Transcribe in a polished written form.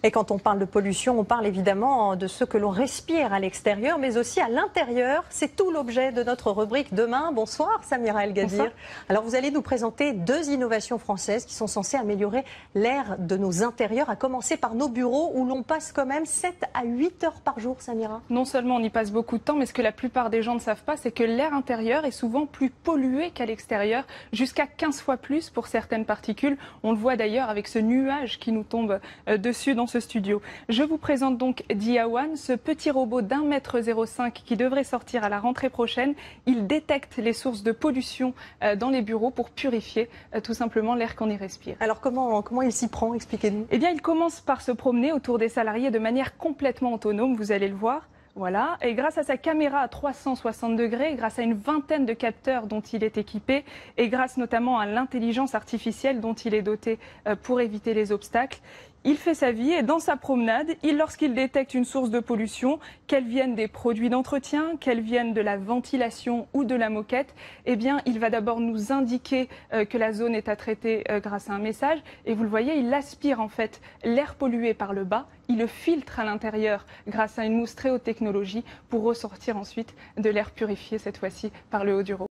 Et quand on parle de pollution, on parle évidemment de ce que l'on respire à l'extérieur, mais aussi à l'intérieur. C'est tout l'objet de notre rubrique demain. Bonsoir Samira El Gadir. Bonsoir. Alors vous allez nous présenter 2 innovations françaises qui sont censées améliorer l'air de nos intérieurs, à commencer par nos bureaux où l'on passe quand même 7 à 8 heures par jour, Samira. Non seulement on y passe beaucoup de temps, mais ce que la plupart des gens ne savent pas, c'est que l'air intérieur est souvent plus pollué qu'à l'extérieur, jusqu'à 15 fois plus pour certaines particules. On le voit d'ailleurs avec ce nuage qui nous tombe dessus dans ce studio. Je vous présente donc Dia-One, ce petit robot d'1,05 m qui devrait sortir à la rentrée prochaine. Il détecte les sources de pollution dans les bureaux pour purifier tout simplement l'air qu'on y respire. Alors comment il s'y prend? Expliquez-nous. Eh bien, il commence par se promener autour des salariés de manière complètement autonome, vous allez le voir. Voilà, et grâce à sa caméra à 360 degrés, grâce à une vingtaine de capteurs dont il est équipé, et grâce notamment à l'intelligence artificielle dont il est doté pour éviter les obstacles, il fait sa vie et dans sa promenade, lorsqu'il détecte une source de pollution, qu'elle vienne des produits d'entretien, qu'elle vienne de la ventilation ou de la moquette, eh bien, il va d'abord nous indiquer que la zone est à traiter grâce à un message. Et vous le voyez, il aspire en fait l'air pollué par le bas, il le filtre à l'intérieur grâce à une mousse très haute technologie pour ressortir ensuite de l'air purifié, cette fois-ci par le haut du robot.